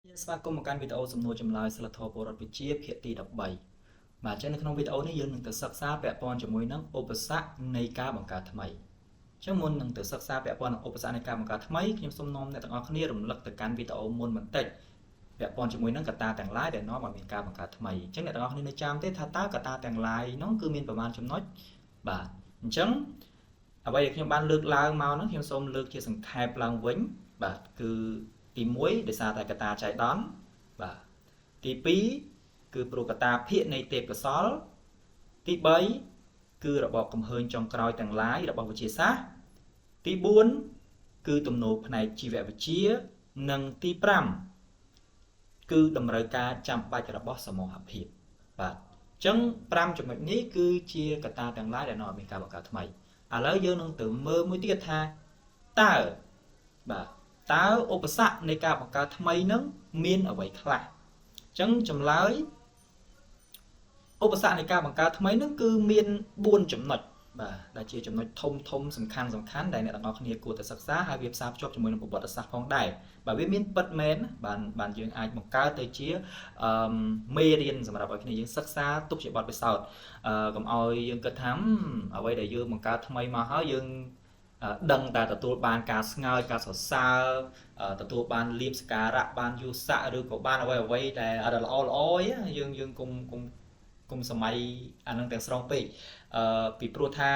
យើងស្វាគមន៍មកកាន់វីដេអូសំណួរចម្លើយសិលធម៌ពលរដ្ឋវិជ្ជាភាគទី13បាទអញ្ចឹងនៅក្នុងវីដេអូនេះយើងនឹងទៅសិក្សាពាក់ព័ន្ធជាមួយនឹងឧបសគ្គនៃការបង្កើតថ្មីអញ្ចឹងមុននឹងទៅសិក្សាពាក់ព័ន្ធនឹងឧបសគ្គនៃការបង្កើតថ្មីខ្ញុំសូមនាំអ្នកទាំងអស់គ្នារំលឹកទៅកាន់វីដេអូមុនបន្តិចពាក់ព័ន្ធជាមួយនឹងកត្តាទាំងឡាយដែលនាំឲ្យមានការបង្កើតថ្មីអញ្ចឹងអ្នកទាំងអស់គ្នានៅចាំទេថាតើកត្តាទាំងឡាយនោះគឺមានប្រមាណចំណុចបាទអញ្ចឹងអ្វីដែលខ្ញុំបានលើកឡើងមកនោះខ្ញុំសូមលើកជាសង្ខេបឡើងវិញបាទគឺទី1ដោយសារតែកត្តាចៃដន្យបាទទី2គឺព្រោះកត្តាភាគនៃទេពកោសល្យទី3គឺរបបកំហើញចុងក្រោយទាំងឡាយរបស់វិទ្យាសាស្ត្រទី4គឺទំនោរផ្នែកជីវវិទ្យានិងទី5គឺតម្រូវការចាំបាច់របស់សមូហភាពបាទអញ្ចឹង5ចំណុចនេះគឺជាកត្តាទាំងឡាយដែលនាំឲ្យមានការបង្កើតថ្មីឥឡូវយើងនឹងទៅមើលមួយទៀតថាតើបាទតើឧបសគ្គនៃការបង្កើតថ្មីនឹងមានអ្វីខ្លះអញ្ចឹងចម្លើយឧបសគ្គនៃការបង្កើតថ្មីនឹងគឺមាន4ចំណុចបាទដែលជាចំណុចធំសំខាន់ដែលអ្នកទាំងអស់គ្នាគួរតែសិក្សាហើយវាផ្សារភ្ជាប់ជាមួយនឹងប្រវត្តិសាស្ត្រផងដែរបាទវាមានពិតមែនបានយើងអាចបង្កើតទៅជាមេរៀនសម្រាប់ឲ្យគ្នាយើងសិក្សាទុកជាបទពិសោធន៍កុំឲ្យយើងគិតថាអ្វីដែលយើងបង្កើតថ្មីមកហើយយើងដឹងតែទទួលបានការស្ងើចការសរសើរទទួលបានលៀបសក្ការៈបានយស័កឬក៏បានអ្វីដែលល្អយើងគុំសម័យអានឹងទាំងស្រុងពេកពីព្រោះថា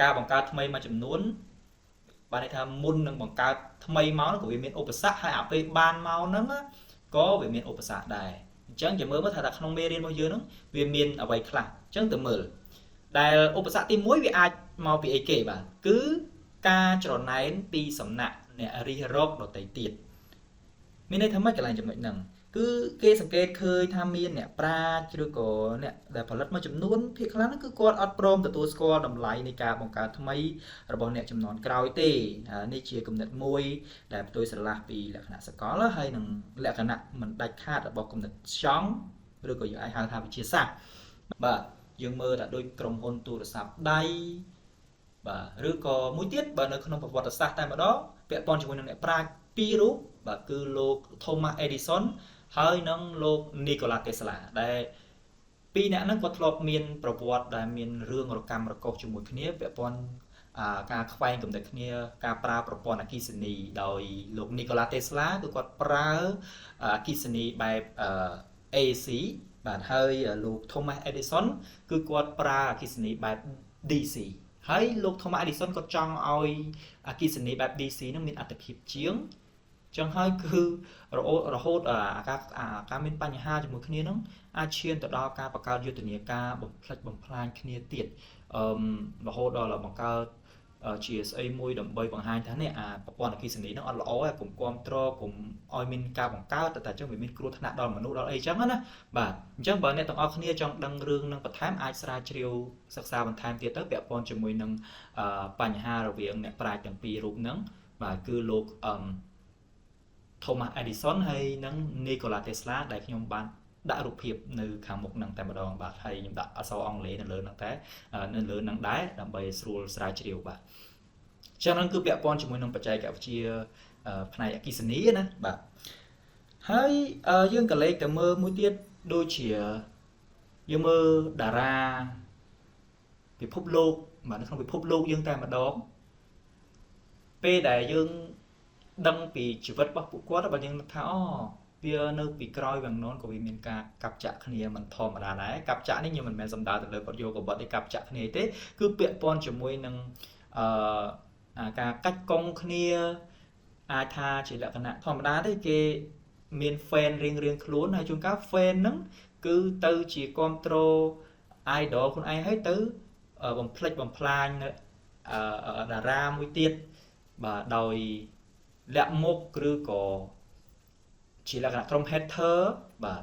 ការបង្កើតថ្មីមួយចំនួនបានន័យថាមុននឹងបង្កើតថ្មីមកក៏វាមានឧបសគ្គហើយអាពេលបានមកហ្នឹងក៏វាមានឧបសគ្គដែរអញ្ចឹងចាំមើលថាក្នុងមេរៀនរបស់យើងហ្នឹងវាមានអ្វីខ្លះអញ្ចឹងទៅមើលដែលឧបសគ្គទី1វាអាចមកពីអីគេបាទគឺការច្រណែនពីសំណាក់អ្នករិះរកដទៃទៀតមានន័យថាម៉េចកន្លែងចំណុចហ្នឹងគឺគេសង្កេតឃើញថាមានអ្នកប្រាជ្ញឬក៏អ្នកដែលផលិតមួយចំនួនភាគខ្លះហ្នឹងគឺគាត់អត់ព្រមទទួលស្គាល់តម្លៃនៃការបង្កើតថ្មីរបស់អ្នកចំនួនក្រោយទេនេះជាគំនិតមួយដែលផ្ទុយស្រឡះពីលក្ខណៈសកលហើយនឹងលក្ខណៈមិនដាច់ខាតរបស់គំនិតចង់ឬក៏យើងអាចហៅថាវិទ្យាសាស្ត្របាទយើងមើលតែដូចក្រុមហ៊ុនទូរស័ព្ទដៃបាទឬក៏មួយទៀតបើនៅក្នុងប្រវត្តិសាស្ត្រតែម្ដងពាក់ព័ន្ធជាមួយនឹងអ្នកប្រាជ្ញពីររូបបាទគឺលោក Thomas Edison ហើយនឹងលោក Nikola Tesla ដែលពីរអ្នកហ្នឹងគាត់ធ្លាប់មានប្រវត្តិដែលមានរឿងរកម្មរកុសជាមួយគ្នាពាក់ព័ន្ធការខ្វែងគំនិតគ្នាការប្រើប្រព័ន្ធអគ្គិសនីដោយលោក Nikola Tesla គឺគាត់ប្រើអគ្គិសនីបែបAC បាទហើយលោក Thomas Edison គឺគាត់ប្រើអគ្គិសនីបែប DC ហើយលោក Thomas Edison ក៏ចង់ឲ្យអគ្គិសនីបែប DC នឹងមានអត្ថប្រយោជន៍ជាងចឹងហើយគឺរហូតការមានបញ្ហាជាមួយគ្នានឹងអាចឈានទៅដល់ការបង្កើតយុទ្ធនាការបំផ្លិចបំផ្លាញគ្នាទៀតរហូតដល់បង្កើតជាស្អីមួយដើម្បីបង្ហាញថានេះប្រព័ន្ធអគ្គិសនីនឹងអត់ល្អទេកុំគ្រប់គ្រងកុំឲ្យមានការបង្កើតតែចឹងវាមានគ្រោះថ្នាក់ដល់មនុស្សដល់អីចឹងណាបាទអញ្ចឹងបើអ្នកទាំងអស់គ្នាចង់ដឹងរឿងនឹងបន្ថែមអាចស្រាវជ្រាវសិក្សាបន្ថែមទៀតទៅពាក់ព័ន្ធជាមួយនឹងបញ្ហារវាងអ្នកប្រាជ្ញទាំងពីររូបហ្នឹងបាទគឺលោកThomas Edison ហើយនិង Nikola Tesla ដែលខ្ញុំបានដាក់រូបភាពនៅខាងមុខហ្នឹងតែម្ដងបាទហើយខ្ញុំដាក់អក្សរអង់គ្លេសនៅលើហ្នឹងតែនៅលើហ្នឹងដែរដើម្បីស្រួលស្រាវជ្រាវបាទចឹងហ្នឹងគឺពាក់ព័ន្ធជាមួយនឹងបច្ចេកវិទ្យាផ្នែកអគ្គិសនីណាបាទហើយយើងក៏លេខទៅមើលមួយទៀតដូចជាយើងមើលតារាពិភពលោកបាទនៅក្នុងពិភពលោកយើងតែម្ដងពេលដែលយើងដឹងពីជីវិតរបស់ពួកគាត់បើយើងថាវានៅពីក្រោយវាំងននក៏វាមានការកាប់ចាក់គ្នាមិនធម្មតាដែរកាប់ចាក់នេះខ្ញុំមិនមែនសំដៅទៅលើគាត់យកកបិតឯកាប់ចាក់គ្នាទេគឺពាក់ព័ន្ធជាមួយនឹងការកាច់កង់គ្នាអាចថាជាលក្ខណៈធម្មតាទេគេមាន fan រៀងខ្លួនហើយជួនកាល fan ហ្នឹងគឺទៅជាគ្រប់គ្រង idol ខ្លួនឯងហើយទៅបំផ្លិចបំផ្លាញតារាមួយទៀតបាទដោយលាក់មុខឬក៏ជាលក្ខណៈក្រុម hater បាទ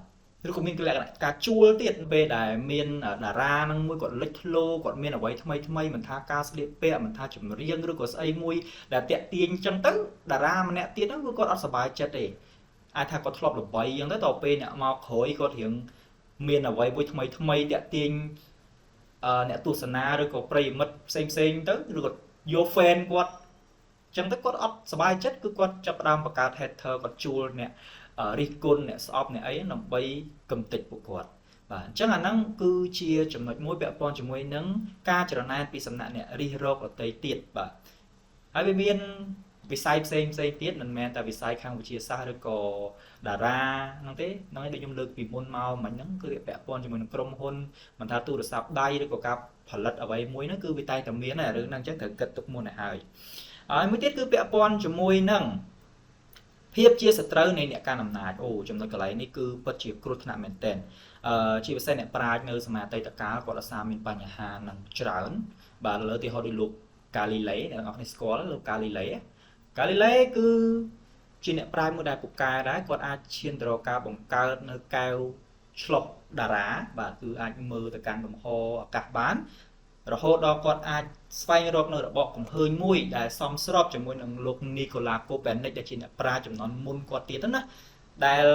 ឬក៏មានលក្ខណៈការជួលទៀតពេលដែលមានតារានឹងមួយគាត់លេចធ្លោគាត់មានអ្វីថ្មីមិនថាការស្លៀកពាក់មិនថាចម្រៀងឬក៏ស្អីមួយដែលតាក់ទាញអញ្ចឹងទៅតារាម្នាក់ទៀតហ្នឹងគឺគាត់អត់សប្បាយចិត្តទេអាចថាគាត់ធ្លាប់ល្បីអញ្ចឹងទៅដល់ពេលអ្នកមកក្រោយគាត់រៀងមានអ្វីមួយថ្មីតាក់ទាញអ្នកទស្សនាឬក៏ប្រិយមិត្តផ្សេងទៅឬក៏យក fan គាត់ចឹងទៅគាត់អត់សប្បាយចិត្តគឺគាត់ចាប់ផ្ដើមបង្កើត hater គាត់ជួលអ្នក រិះគន់អ្នកស្អប់អ្នកអីដើម្បីកំទេចពួកគាត់បាទអញ្ចឹងអាហ្នឹងគឺជាចំណុចមួយពាក់ព័ន្ធជាមួយនឹងការច្រណែនពីសំណាក់អ្នករិះរកដទៃទៀតបាទហើយវាមានវិស័យផ្សេងទៀតមិនមែនតែវិស័យខាងវិទ្យាសាស្ត្រឬក៏តារាហ្នឹងទេហ្នឹងឯងដូចខ្ញុំលើកពីមុនមកមិញហ្នឹងគឺវាពាក់ព័ន្ធជាមួយនឹងក្រុមហ៊ុនមិនថាទូរស័ព្ទដៃឬក៏ការផលិតអ្វីមួយហ្នឹងគឺវាតែងតែមានដែររឿងហ្នឹងអញ្ចឹងត្រូវគិតទុកមុនឲ្យហើយមួយទៀតគឺពាក់ព័ន្ធជាមួយនឹងភាពជាសត្រូវនៃអ្នកកាន់អំណាចអូចំណុចកន្លែងនេះគឺពិតជាគ្រោះថ្នាក់មែនទែនជាពិសេសអ្នកប្រាជ្ញនៅសម័យអតីតកាលគាត់អាសាមានបញ្ហានឹងច្រើនបាទលើទីហោដូចលោកកាលីឡេអ្នកនរគ្នាស្គាល់លោកកាលីឡេគឺជាអ្នកប្រាជ្ញមួយដែលពូកែដែរគាត់អាចឈានទៅរកការបង្កើតនៅកែវឆ្លុះតារាបាទគឺអាចមើលទៅកាន់លំហអាកាសបានរហូតដល់គាត់អាចស្វែងរកនៅរបបកំហើញមួយដែលសមស្របជាមួយនឹងលោកនីកូឡាកូប៉ែនិកដែលជាអ្នកប្រាជ្ញចំនួនមុនគាត់ទៀតណាដែល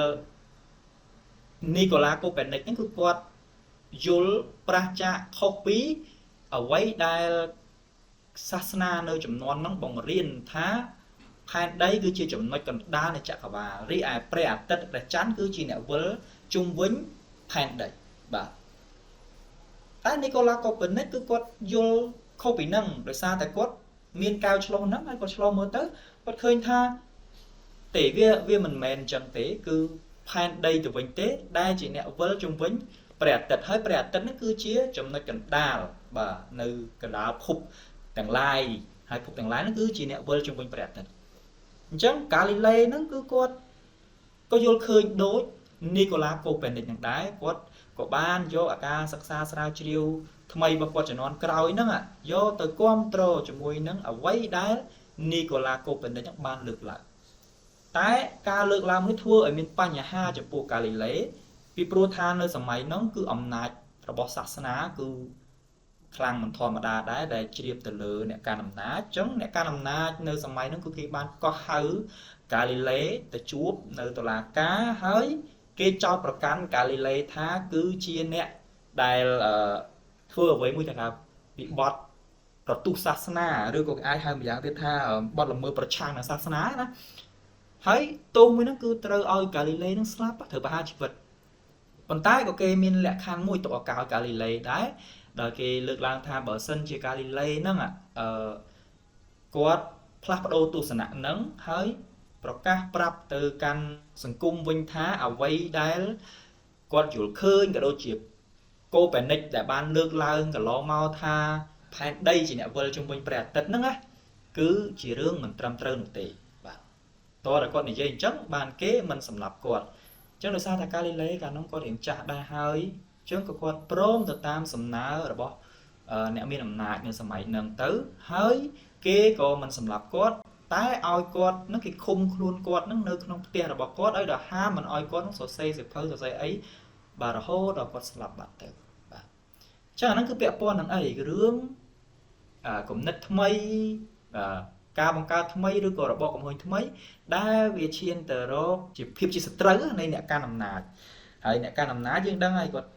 នីកូឡាកូប៉ែនិកហ្នឹងគឺគាត់យល់ប្រាសចាកខុសពីអ្វីដែលសាសនានៅចំនួនហ្នឹងបង្រៀនថាផែនដីគឺជាចំណុចកណ្ដាលនៃចក្រវាឡរីឯព្រះអាទិត្យព្រះច័ន្ទគឺជាអ្នកវិលជុំវិញផែនដីបាទតែនីកូឡាកូប៉ែនិកគឺគាត់យល់ខុសពីហ្នឹងដោយសារតែគាត់មានកែវឆ្លុះហ្នឹងហើយគាត់ឆ្លុះមើលទៅគាត់ឃើញថាទេវាមិនមែនអញ្ចឹងទេគឺផែនដីទៅវិញទេដែលជាអ្នកវិលជុំវិញព្រះអាទិត្យហើយព្រះអាទិត្យនេះគឺជាចំណុចកណ្ដាលបាទនៅកណ្ដាលភពទាំងឡាយហើយភពទាំងឡាយហ្នឹងគឺជាអ្នកវិលជុំវិញព្រះអាទិត្យអញ្ចឹងកាលីឡេហ្នឹងគឺគាត់ក៏យល់ឃើញដូចនីកូឡាកូប៉ែនិកហ្នឹងដែរគាត់ក៏បានយកអាការសិក្សាស្រាវជ្រាវថ្មីរបស់គាត់ជំនាន់ក្រោយហ្នឹងយកទៅគ្រប់គ្រងជាមួយនឹងអ្វីដែលនីកូឡាកូប៉ែនិកហ្នឹងបានលើកឡើងតែការលើកឡើងនេះធ្វើឲ្យមានបញ្ហាចំពោះកាលីឡេពីព្រោះថានៅសម័យហ្នឹងគឺអំណាចរបស់សាសនាគឺខ្លាំងមិនធម្មតាដែរដែលជ្រាបទៅលើអ្នកកាន់អំណាចអញ្ចឹងអ្នកកាន់អំណាចនៅសម័យហ្នឹងគឺគេបានកោះហៅកាលីឡេទៅជួបនៅតុលាការហើយគេចោទប្រកាន់កាលីឡេថាគឺជាអ្នកដែលធ្វើអ្វីមួយថាពីបទប្រទុះសាសនាឬក៏អាចហៅម្យ៉ាងទៀតថាបទល្មើសប្រឆាំងនឹងសាសនាណាហើយទោសមួយហ្នឹងគឺត្រូវឲ្យកាលីឡេនឹងស្លាប់ត្រូវប្រហារជីវិតប៉ុន្តែក៏គេមានលក្ខខណ្ឌមួយទុកឱកាសឲ្យកាលីឡេដែរដែលគេលើកឡើងថាបើសិនជាកាលីឡេហ្នឹងគាត់ផ្លាស់ប្ដូរទស្សនៈហ្នឹងហើយប្រកាសប្រាប់ទៅកាន់សង្គមវិញថាអ្វីដែលគាត់យល់ឃើញក៏ដូចជាកូប៉ែនិកដែលបានលើកឡើងកន្លងមកថាផែនដីជាអ្នកវិលជុំវិញព្រះអាទិត្យហ្នឹងណាគឺជារឿងមិនត្រឹមត្រូវនោះទេបាទតើគាត់និយាយអញ្ចឹងបានគេមិនសម្លាប់គាត់អញ្ចឹងដោយសារតែកាលីឡេកាលនោះគាត់រៀងចាស់ដែរហើយអញ្ចឹងក៏គាត់ព្រមទៅតាមសំណើរបស់អ្នកមានអំណាចនៅសម័យហ្នឹងទៅហើយគេក៏មិនសម្លាប់គាត់តែឲ្យគាត់នឹងគេឃុំខ្លួនគាត់នឹងនៅក្នុងផ្ទះរបស់គាត់ឲ្យដល់ហាមមិនឲ្យគាត់នឹងសរសេរសិភៅសរសេរអីបាទរហូតដល់គាត់ស្លាប់បាត់ទៅបាទអញ្ចឹងអាហ្នឹងគឺពាក់ព័ន្ធនឹងអីរឿងគំនិតថ្មីការបង្កើតថ្មីឬក៏របបកំហុញថ្មីដែលវាឈានទៅរកជាភាពជាសត្រូវនៃអ្នកកាន់អំណាចហើយអ្នកកាន់អំណាចយើងដឹងហើយគាត់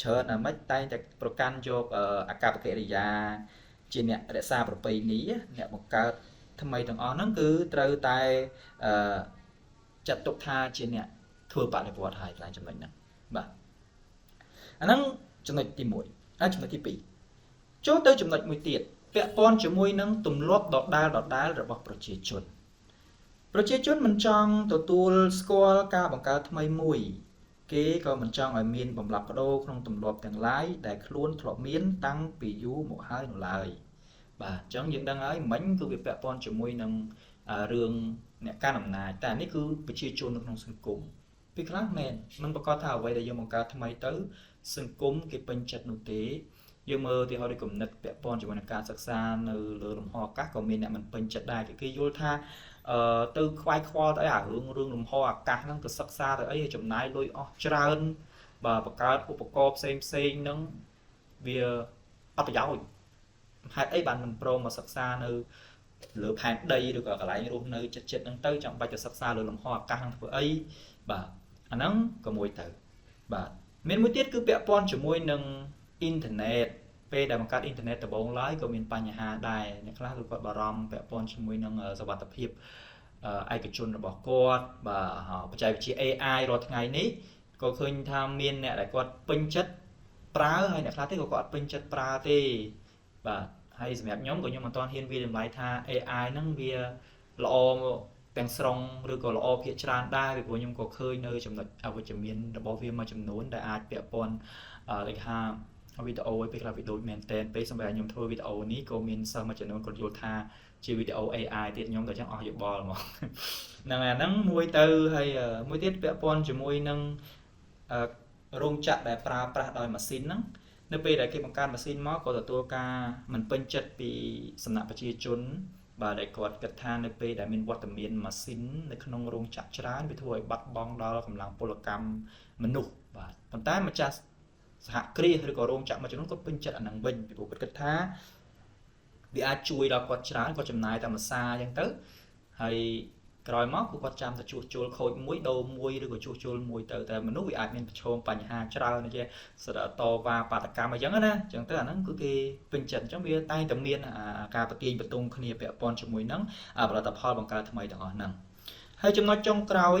ច្រើនអាម៉េចតែងតែប្រកាន់យកអាកប្បកិរិយាជាអ្នករក្សាប្រពៃណីអ្នកបង្កើតថ្មីទាំងអស់ហ្នឹងគឺត្រូវតែចាត់ទុកថាជាអ្នកធ្វើបដិវត្តន៍ហើយខ្លាំងចំណុចហ្នឹងបាទអាហ្នឹងចំណុចទី1ហើយចំណុចទី2ចូលទៅចំណុចមួយទៀតពាក់ព័ន្ធជាមួយនឹងទម្លាប់ដដែលរបស់ប្រជាជនមិនចង់ទទួលស្គាល់ការបង្កើតថ្មីមួយគេក៏មិនចង់ឲ្យមានបំលាប់បដូរក្នុងទម្លាប់ទាំងឡាយដែលខ្លួនធ្លាប់មានតាំងពីយូរមកហើយនោះឡើយបាទអញ្ចឹងយើងដឹងហើយមិញគឺវាពាក់ព័ន្ធជាមួយនឹងរឿងអ្នកកាន់អំណាចតែនេះគឺប្រជាជននៅក្នុងសង្គមពីខ្លះមែនមិនប្រកាសថាអ្វីដែលយើងបង្កើតថ្មីទៅសង្គមគេពេញចិត្តនោះទេយើងមើលទីហោដូចគំនិតពាក់ព័ន្ធជាមួយនឹងការសិក្សានៅលើលំហអាកាសក៏មានអ្នកមិនពេញចិត្តដែរគេយល់ថាទៅខ្វាយខ្វល់ទៅអារឿងលំហអាកាសហ្នឹងទៅសិក្សាទៅអីចំណាយលុយអស់ច្រើនបាទបង្កើតឧបករណ៍ផ្សេងហ្នឹងវាអត់ប្រយោជន៍ហេតុអីបានមិនព្រមមកសិក្សានៅលើផែនដីឬក៏កន្លែងរស់នៅចិត្តហ្នឹងទៅចាំបាច់ទៅសិក្សាលើលំហអាកាសហ្នឹងធ្វើអីបាទអាហ្នឹងក៏មួយទៅបាទមានមួយទៀតគឺពាក់ព័ន្ធជាមួយនឹងអ៊ីនធឺណិតពេលដែលបង្កើតអ៊ីនធឺណិតដំបូងឡើយក៏មានបញ្ហាដែរអ្នកខ្លះគឺគាត់បារម្ភពាក់ព័ន្ធជាមួយនឹងសុវត្ថិភាព ឯកជនរបស់គាត់បាទបច្ចេកវិទ្យា AI រាល់ថ្ងៃនេះក៏ឃើញថាមានអ្នកដែលគាត់ពេញចិត្តប្រើហើយអ្នកខ្លះទៀតក៏គាត់អត់ពេញចិត្តប្រើទេបាទហើយសម្រាប់ខ្ញុំក៏ខ្ញុំមិនទាន់ហ៊ានវាតម្លៃថា AI ហ្នឹងវាល្អទាំងស្រុងឬក៏ល្អភាគច្រើនដែរពីព្រោះខ្ញុំក៏ឃើញនៅចំណុចអវិជ្ជមានរបស់វាមួយចំនួនដែលអាចពាក់ព័ន្ធដូចថាវីដេអូឯពេលខ្លះវាដូចមែនតែនពេលសម្រាប់ខ្ញុំធ្វើវីដេអូនេះក៏មានសិស្សមួយចំនួនគាត់យល់ថាជាវីដេអូ AI ទៀតខ្ញុំក៏ចឹងអស់យោបល់ហ្មងហ្នឹងមួយទៅហើយមួយទៀតពាក់ព័ន្ធជាមួយនឹងរោងចក្រដែលប្រើប្រាស់ដោយម៉ាស៊ីនហ្នឹងនៅពេលដែលគេបង្កើតម៉ាស៊ីនមកក៏ទទួលការមិនពេញចិត្តពីសំណាក់ប្រជាជនបាទដែលគាត់គិតថានៅពេលដែលមានវត្តមានម៉ាស៊ីននៅក្នុងរោងចក្រច្រើនវាធ្វើឲ្យបាត់បង់ដល់កម្លាំងពលកម្មមនុស្សបាទប៉ុន្តែម្ចាស់សហគ្រាសឬក៏រោងចក្រមួយចំនួនគាត់ពេញចិត្តអាហ្នឹងវិញពីព្រោះគាត់គិតថាវាអាចជួយដល់គាត់ច្រើនគាត់ចំណាយតែមួយសារអញ្ចឹងទៅហើយក្រោយមកគឺគាត់ចាំតែជួសជុលខូចមួយដូរមួយឬក៏ជួសជុលមួយទៅតែមនុស្សវាអាចមានប្រឈមបញ្ហាច្រើនដូចជាសិទ្ធិតវ៉ាបាតកម្មអញ្ចឹងណាអញ្ចឹងទៅអាហ្នឹងគឺគេពេញចិត្តអញ្ចឹងវាតែងតែមានការប្រទាញបន្ទងគ្នាពាក់ព័ន្ធជាមួយនឹងផលិតផលបង្កើតថ្មីទាំងអស់ហ្នឹងហើយចំណុចចុងក្រោយ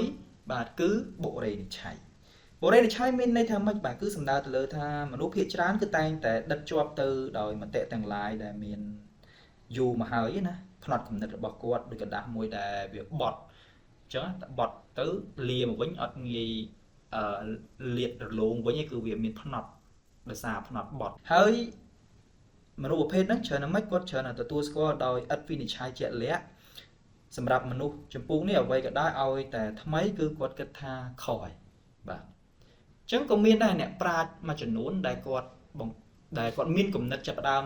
បាទគឺបុរេនិច្ឆ័យបុរេនិច្ឆ័យមានន័យថាម៉េចបាទគឺសំដៅទៅលើថាមនុស្សភាគច្រើនគឺតែងតែដិតជាប់ទៅដោយមតិទាំងឡាយដែលមានយូរមកហើយណាផ្នត់គំនិតរបស់គាត់ដូចกระดาษមួយដែលវាបត់អញ្ចឹងតែបត់ទៅលាមកវិញអត់ងាយលាតរលោងវិញគឺវាមានផ្នត់ដោយសារផ្នត់បត់ហើយមនុស្សប្រភេទហ្នឹងច្រើនណាស់មិនគាត់ច្រើនទទួលស្គាល់ដោយឥតវិនិច្ឆ័យជាក់លាក់សម្រាប់មនុស្សចម្ពោះនេះអ្វីក៏ដោយឲ្យតែថ្មីគឺគាត់គិតថាខុសហើយបាទអញ្ចឹងក៏មានដែរអ្នកប្រាជ្ញមួយចំនួនដែលគាត់មានគំនិតចាប់ផ្ដើម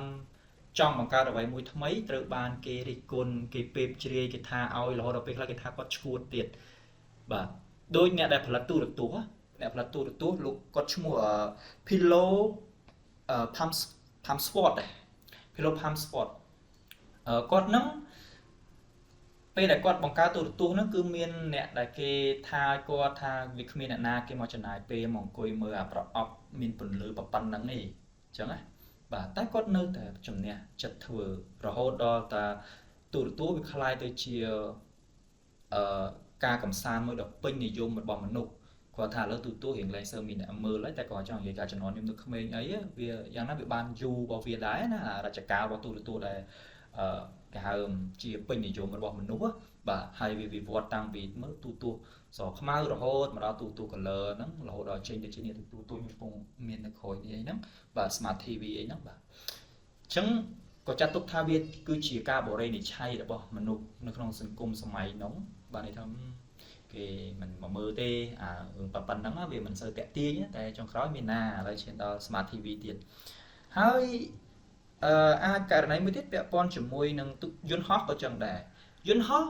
ចង់បង្កើតអ្វីមួយថ្មីត្រូវបានគេរិះគន់គេពេបជ្រាយគេថាឲ្យរហូតដល់ពេលខ្លះគេថាគាត់ឈួតទៀតបាទដូចអ្នកដែលផលិតទូរទស្សន៍អ្នកផលិតទូរទស្សន៍លោកគាត់ឈ្មោះ Philo Pamsword ដែរ Philo Pamsword គាត់ហ្នឹងពេលដែលគាត់បង្កើតទូរទស្សន៍ហ្នឹងគឺមានអ្នកដែលគេថាគាត់ថាវាគ្មានអ្នកណាគេមកចំណាយពេលមកអង្គុយមើលអាប្រអប់មានពន្លឺប៉ុណ្្នឹងទេអញ្ចឹងណាបាទតែគាត់នៅតែជំនះចិត្តធ្វើរហូតដល់តាទូរទស្សន៍វាคล้ายទៅជាការកំសាន្តមួយដ៏ពេញនិយមរបស់មនុស្សគាត់ថាឥឡូវទូរទស្សន៍រៀងលែងសើមានអ្នកមើលហើយតែគាត់ចង់និយាយថាជំនាន់ខ្ញុំនៅក្មេងអីវាយ៉ាងណាវាបានយូររបស់វាដែរណារជ្ជកាលរបស់ទូរទស្សន៍ដែលគេហៅជាពេញនិយមរបស់មនុស្សបាទហើយវាវិវត្តតាំងពីមើលទូរទស្សន៍សខ្មៅរហូតមកដល់ទូរទស្សន៍ color ហ្នឹងរហូតដល់ចេញទៅជានេះទូរទស្សន៍ខ្ញុំកំពុងមាននៅក្រោយនេះអីហ្នឹងបាទ Smart TV អីហ្នឹងបាទអញ្ចឹងក៏ចាត់ទុកថាវាគឺជាការបរិនិច្ឆ័យរបស់មនុស្សនៅក្នុងសង្គមសម័យនោះបាទន័យថាគេមិនមកមើលទេរឿងប៉ុណ្ណឹងវាមិនសូវតាក់ទាញតែចុងក្រោយមានណាឥឡូវឈានដល់ Smart TV ទៀតហើយអាចករណីមួយទៀតពាក់ព័ន្ធជាមួយនឹងយន្តហោះក៏ចឹងដែរយន្តហោះ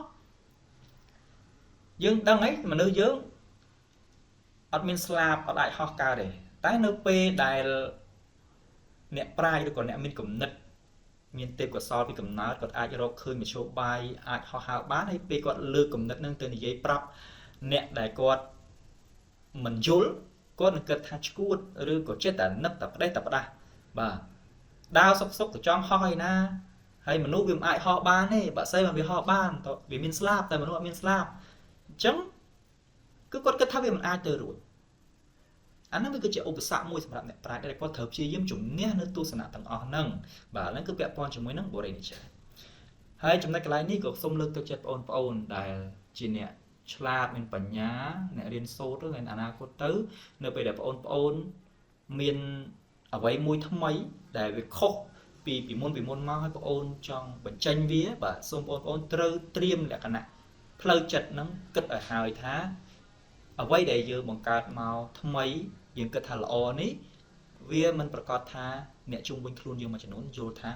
យើងដឹងហីមនុស្សយើងអត់មានស្លាបអត់អាចហោះកើតទេតែនៅពេលដែលអ្នកប្រាជ្ញឬក៏អ្នកមានគំនិតមានទេពកោសល្យពីកំណើតគាត់អាចរកឃើញមធ្យោបាយអាចហោះហើរបានហើយពេលគាត់លើកគំនិតនឹងទៅនិយាយប្រាប់អ្នកដែលគាត់មិនយល់គាត់នឹងគិតថាឈួតឬក៏ចិត្តតែនឹកតែផ្ដេសតែផ្ដាស់បាទដើរសុកទៅចង់ហោះឯណាហើយមនុស្សវាមិនអាចហោះបានទេបើស្អីមកវាហោះបានតើវាមានស្លាបតែមនុស្សអត់មានស្លាបអញ្ចឹងគឺគាត់គិតថាវាមិនអាចទៅរួចអាហ្នឹងវាគឺជាឧបសគ្គមួយសម្រាប់អ្នកប្រាជ្ញដែលគាត់ត្រូវព្យាយាមជំនះនៅទស្សនៈទាំងអស់ហ្នឹងបាទហ្នឹងគឺពាក់ព័ន្ធជាមួយនឹងបុរេនិច្ឆ័យហើយចំណុចកន្លែងនេះក៏សូមលើកទឹកចិត្តបងប្អូនដែលជាអ្នកឆ្លាតមានបញ្ញាអ្នករៀនសូត្រនៅអនាគតទៅនៅពេលដែលបងប្អូនមានអ្វីមួយថ្មីដែលវាខុសពីមុនមកឲ្យបងប្អូនចង់បញ្ចេញវាបាទសូមបងប្អូនត្រូវត្រៀមលក្ខណៈផ្លូវចិត្តហ្នឹងគិតឲ្យហើយថាអ្វីដែលយើងបង្កើតមកថ្មីយើងគិតថាល្អនេះវាមិនប្រកាសថាអ្នកជុំវិញខ្លួនយើងមួយចំនួនយល់ថា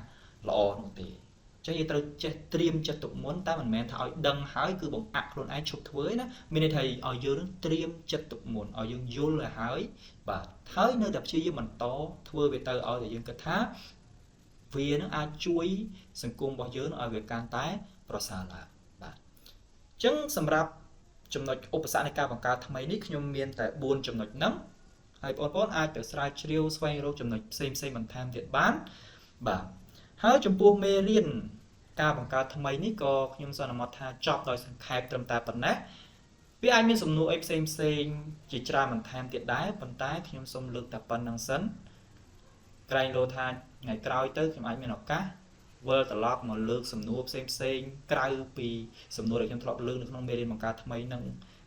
ល្អនោះទេអញ្ចឹងយើងត្រូវចេះត្រៀមចិត្តទុកមុនតែមិនមែនថាឲ្យដឹងហើយគឺបង្អាក់ខ្លួនឯងឈប់ធ្វើទេណាមានន័យថាឲ្យយើងត្រៀមចិត្តទុកមុនឲ្យយើងយល់ឲ្យហើយបាទហើយនៅតែព្យាយាមបន្តធ្វើវាទៅឲ្យតែយើងគិតថាវានឹងអាចជួយសង្គមរបស់យើងឲ្យវាកាន់តែប្រសើរឡើងបាទអញ្ចឹងសម្រាប់ចំណុចឧបសគ្គនៃការបង្កើតថ្មីនេះខ្ញុំមានតែ4ចំណុចហ្នឹងហើយបងប្អូនអាចទៅស្រាវជ្រាវស្វែងរកចំណុចផ្សេងបន្ថែមទៀតបានបាទហើយចំពោះមេរៀន ការបង្កើតថ្មីនេះក៏ខ្ញុំសន្មតថាចប់ដោយសង្ខេបត្រឹមតែប៉ុណ្ណេះវាអាចមានសំណួរអីផ្សេងជាច្រើនបន្ថែមទៀតដែរប៉ុន្តែខ្ញុំសូមលើកតែប៉ុណ្្នឹងសិនក្រែងលោថាថ្ងៃក្រោយទៅខ្ញុំអាចមានឱកាសវិលត្រឡប់មកលើកសំណួរផ្សេងក្រៅពីសំណួរដែលខ្ញុំធ្លាប់លើកនៅក្នុងមេរៀនបង្កើតថ្មីនឹង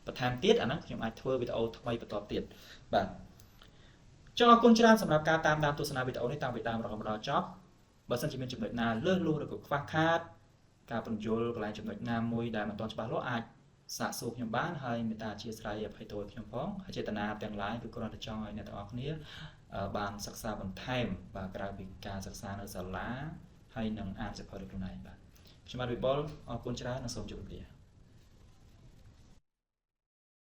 បន្ថែមទៀតអាហ្នឹងខ្ញុំអាចធ្វើវីដេអូថ្មីបន្តទៀតបាទចង់អរគុណច្រើនសម្រាប់ការតាមដានទស្សនាវីដេអូនេះតាំងពីដើមរហូតមកដល់ចប់បើសិនជាមានចំណុចណាលើសលួសឬក៏ខ្វះខាតការបញ្យល់កន្លែងចំណុចណាមួយដែលមិនទាន់ច្បាស់លាស់អាចសាកសួរខ្ញុំបានហើយមេត្តាអធិស្ឋានអភ័យទោសខ្ញុំផងហើយចេតនាទាំងឡាយគឺគ្រាន់តែចង់ឲ្យអ្នកទាំងអស់គ្នាបានសិក្សាបន្ថែមបាទក្រៅពីការសិក្សានៅសាលាហើយនឹងអានសៀវភៅដោយខ្លួនឯងបាទខ្ញុំបាទវិបុលអរគុណច្រើននិងសូមជម្រាបលា